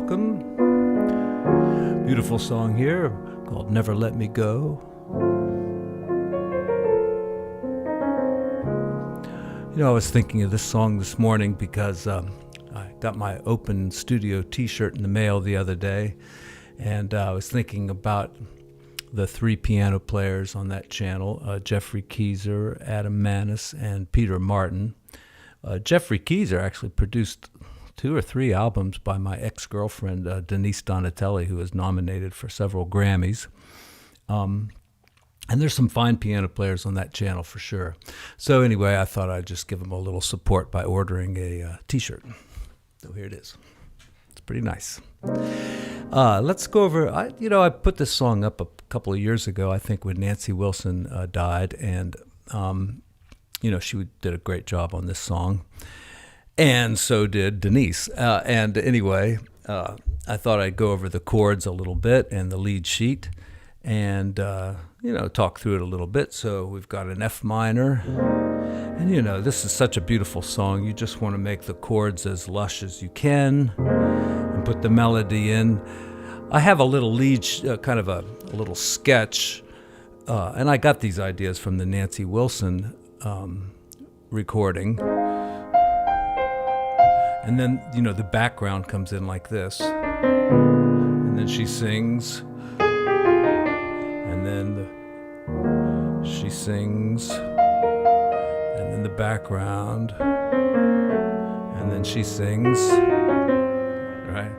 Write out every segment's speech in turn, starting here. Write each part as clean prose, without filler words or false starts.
welcome. Beautiful song here called Never Let Me Go. You know, I was thinking of this song this morning because I got my open studio t-shirt in the mail the other day, and I was thinking about the three piano players on that channel, Jeffrey Keyser, Adam Manis, and Peter Martin. Jeffrey Keyser actually produced 2 or 3 albums by my ex-girlfriend, Denise Donatelli, who was nominated for several Grammys. And there's some fine piano players on that channel for sure. So anyway, I thought I'd just give them a little support by ordering a t-shirt. So here it is. It's pretty nice. Let's go over, I put this song up a couple of years ago, I think when Nancy Wilson died, and, she did a great job on this song. And so did Denise. And anyway, I thought I'd go over the chords a little bit and the lead sheet and, talk through it a little bit. So we've got an F minor. And, this is such a beautiful song. You just want to make the chords as lush as you can and put the melody in. I have a little lead, kind of a little sketch. And I got these ideas from the Nancy Wilson recording. And then, the background comes in like this. And then she sings. And then she sings. And then the background. And then she sings. Right?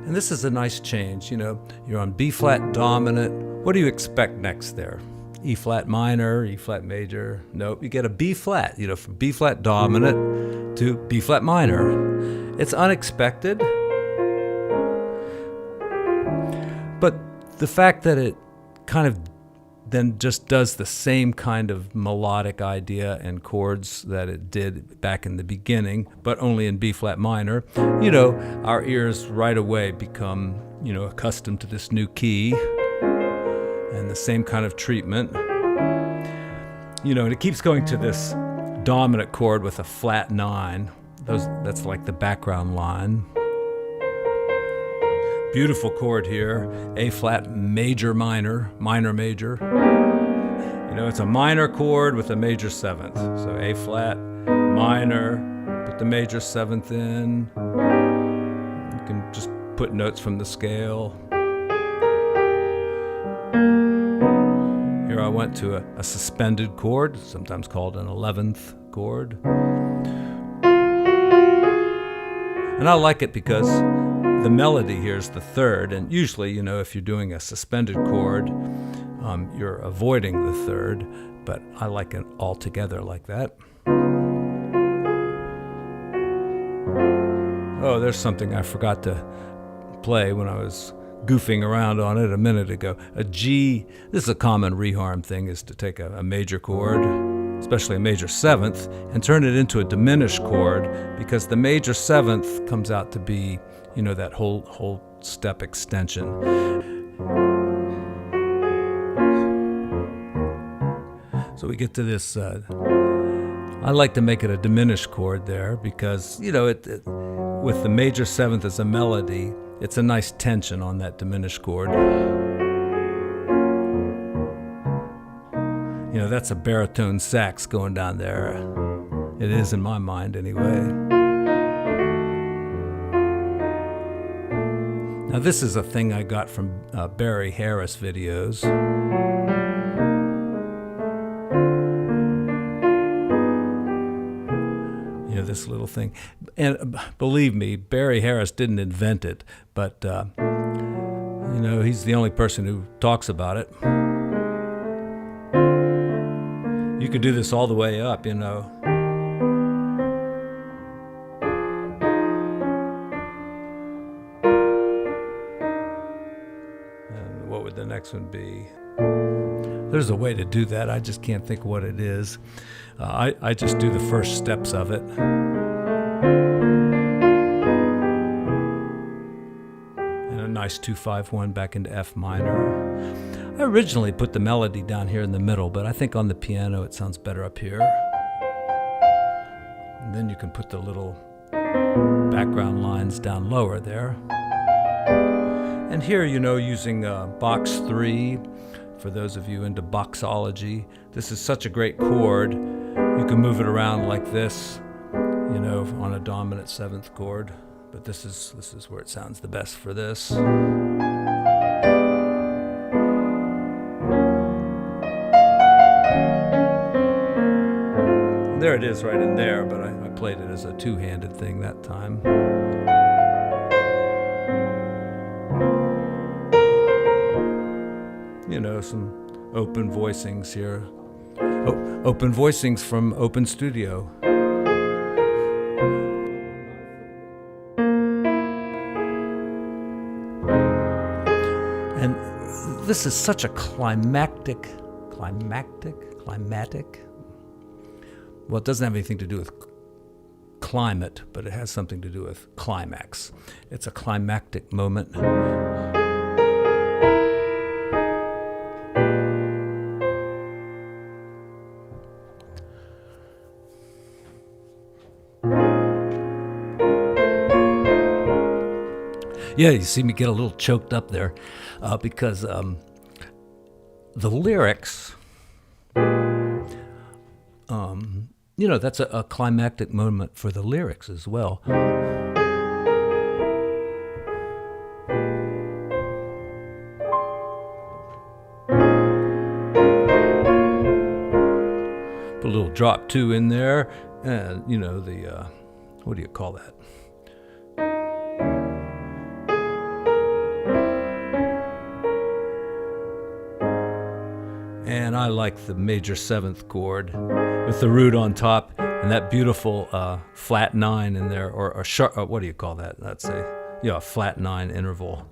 This is a nice change. You're on B flat dominant. What do you expect next there? E flat minor, E flat major? Nope, you get a B flat, from B flat dominant to B flat minor. It's unexpected. But the fact that it kind of then just does the same kind of melodic idea and chords that it did back in the beginning, but only in B flat minor, our ears right away become, accustomed to this new key and the same kind of treatment. And it keeps going to this dominant chord with a flat 9. That's like the background line. Beautiful chord here, A flat major minor, minor major. It's a minor chord with a major 7th. So A flat, minor, put the major 7th in. You can just put notes from the scale. Here I went to a suspended chord, sometimes called an 11th chord. And I like it because the melody here is the 3rd, and usually, if you're doing a suspended chord, you're avoiding the 3rd, but I like it all together like that. Oh, there's something I forgot to play when I was goofing around on it a minute ago. A G, this is a common reharm thing, is to take a major chord, especially a major 7th, and turn it into a diminished chord, because the major 7th comes out to be that whole step extension. So we get to this, I like to make it a diminished chord there because, with the major 7th as a melody, it's a nice tension on that diminished chord. That's a baritone sax going down there. It is in my mind anyway. Now this is a thing I got from Barry Harris videos. This little thing. And believe me, Barry Harris didn't invent it, but he's the only person who talks about it. You could do this all the way up, And what would the next one be? There's a way to do that. I just can't think what it is. I just do the first steps of it. And a nice 2-5-1 back into F minor. I originally put the melody down here in the middle, but I think on the piano it sounds better up here. And then you can put the little background lines down lower there. And here, using box 3, for those of you into boxology, this is such a great chord. You can move it around like this, on a dominant 7th chord. But this is where it sounds the best for this. There it is right in there, but I played it as a two-handed thing that time. Some open voicings here. Open voicings from Open Studio. And this is such a climactic. Well, it doesn't have anything to do with climate, but it has something to do with climax. It's a climactic moment. Yeah, you see me get a little choked up there because the lyrics, that's a climactic moment for the lyrics as well. Put a little drop 2 in there, and what do you call that? And I like the major 7th chord with the root on top and that beautiful flat 9 in there, or sharp. What do you call that? That's a flat 9 interval.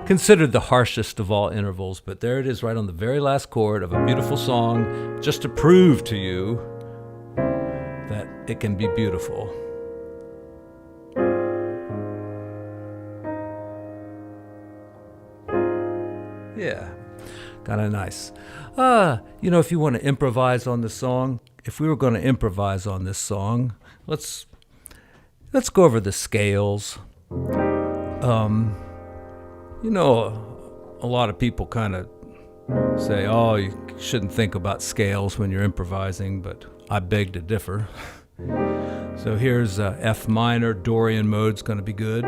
Considered the harshest of all intervals, but there it is, right on the very last chord of a beautiful song, just to prove to you that it can be beautiful. Yeah. Kind of nice. If you want to improvise on the song, if we were going to improvise on this song, let's go over the scales. A lot of people kind of say, oh, you shouldn't think about scales when you're improvising, but I beg to differ. So here's F minor, Dorian mode's going to be good.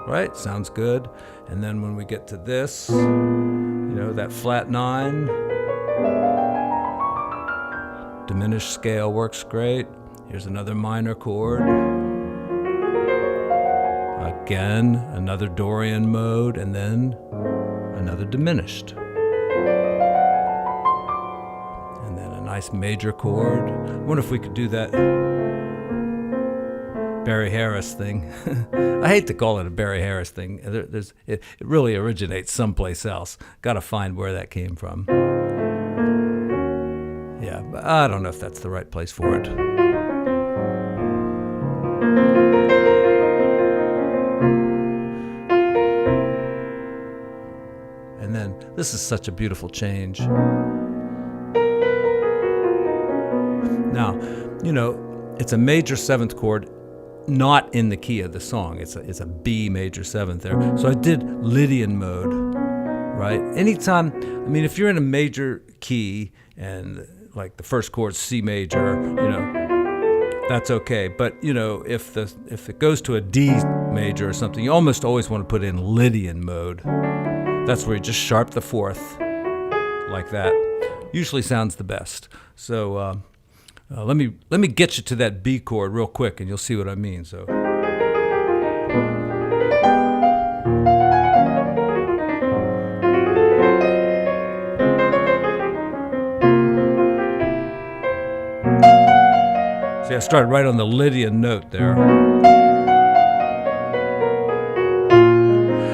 Right? Sounds good. And then when we get to this, that flat 9, diminished scale works great. Here's another minor chord. Again, another Dorian mode, and then another diminished. And then a nice major chord. I wonder if we could do that Barry Harris thing. I hate to call it a Barry Harris thing. It really originates someplace else. Got to find where that came from. Yeah, but I don't know if that's the right place for it. And then this is such a beautiful change. Now, it's a major 7th chord, not in the key of the song. It's a B major 7th there. So I did Lydian mode, right? Anytime, if you're in a major key and like the first chord's C major, that's okay. But if it goes to a D major or something, you almost always want to put in Lydian mode. That's where you just sharp the 4th like that. Usually sounds the best. So let me get you to that B chord real quick, and you'll see what I mean. So. See, I started right on the Lydian note there.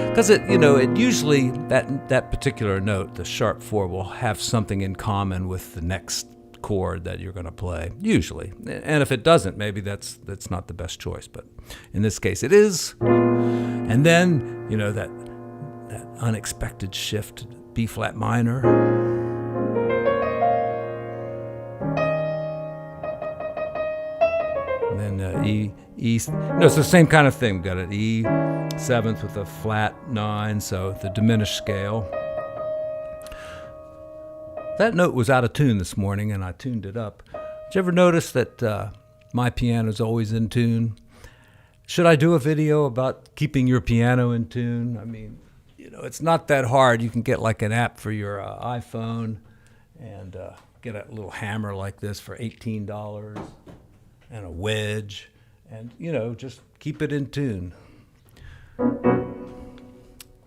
Because it usually, that particular note, the sharp 4, will have something in common with the next chord that you're going to play, usually. And if it doesn't, maybe that's not the best choice, but in this case it is. And then, that unexpected shift, B flat minor. And then E. No, it's the same kind of thing. We've got an E seventh with a flat 9, so the diminished scale. That note was out of tune this morning, and I tuned it up. Did you ever notice that my piano's always in tune? Should I do a video about keeping your piano in tune? I mean, it's not that hard. You can get like an app for your iPhone and get a little hammer like this for $18 and a wedge, and just keep it in tune.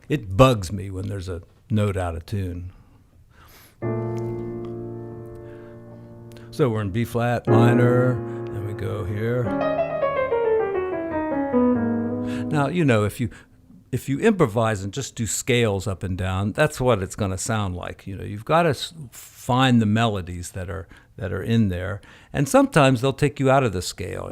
It bugs me when there's a note out of tune. So we're in B flat minor, and we go here. Now, if you improvise and just do scales up and down, that's what it's going to sound like. You've got to find the melodies that are in there, and sometimes they'll take you out of the scale.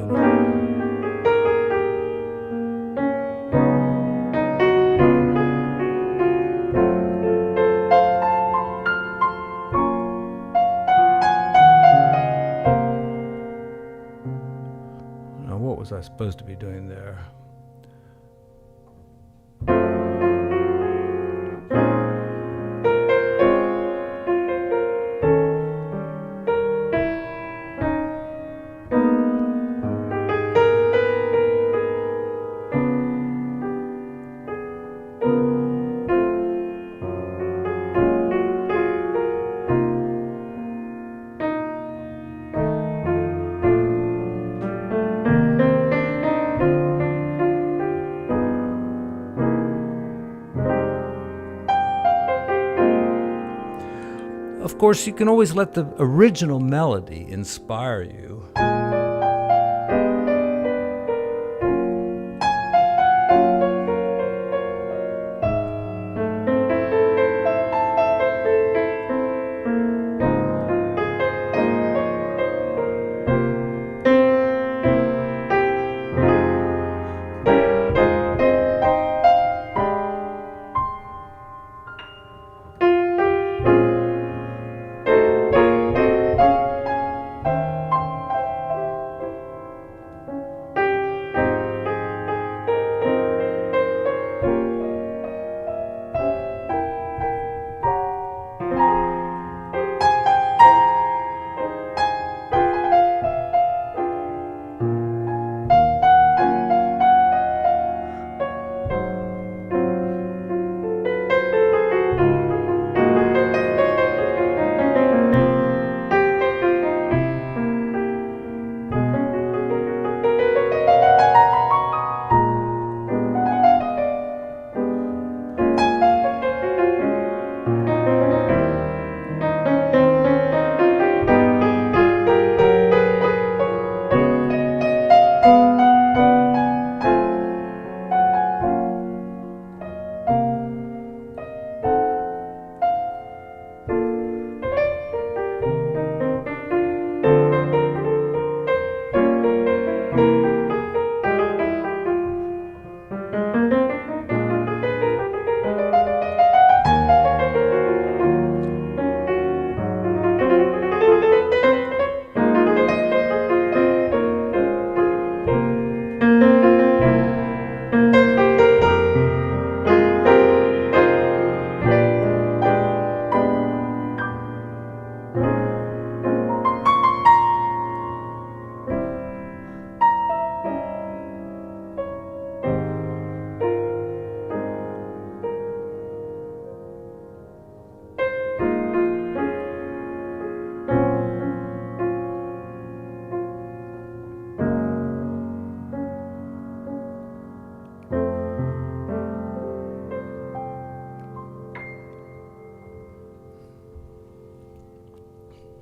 Now, what was I supposed to be doing there? Of course, you can always let the original melody inspire you.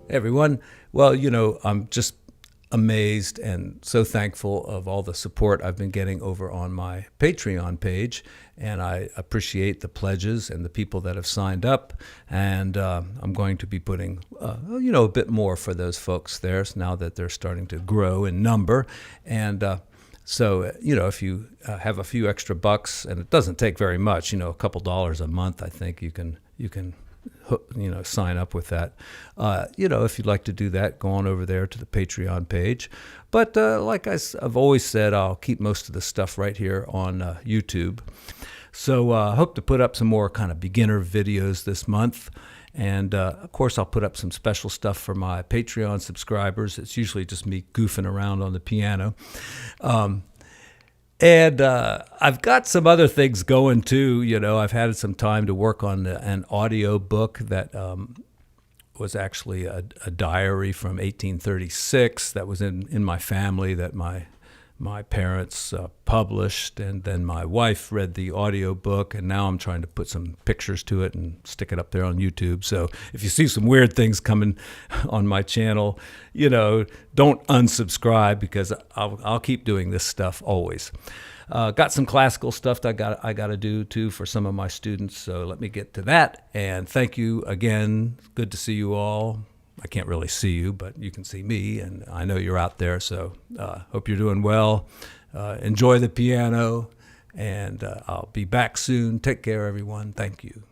Hey everyone. Well, I'm just amazed and so thankful of all the support I've been getting over on my Patreon page, and I appreciate the pledges and the people that have signed up, and I'm going to be putting a bit more for those folks there now that they're starting to grow in number, and So, if you have a few extra bucks, and it doesn't take very much, a couple dollars a month, I think you can sign up with that. If you'd like to do that, go on over there to the Patreon page. But like I've always said, I'll keep most of the stuff right here on YouTube. So I hope to put up some more kind of beginner videos this month. And, of course, I'll put up some special stuff for my Patreon subscribers. It's usually just me goofing around on the piano. And I've got some other things going, too. I've had some time to work on an audio book that was actually a diary from 1836 that was in my family that my parents published, and then my wife read the audio book, and now I'm trying to put some pictures to it and stick it up there on YouTube. So if you see some weird things coming on my channel, don't unsubscribe, because I'll keep doing this stuff always. Got some classical stuff that I got to do too for some of my students, so let me get to that. And thank you again. Good to see you all. I can't really see you, but you can see me, and I know you're out there, so hope you're doing well. Enjoy the piano, and I'll be back soon. Take care, everyone. Thank you.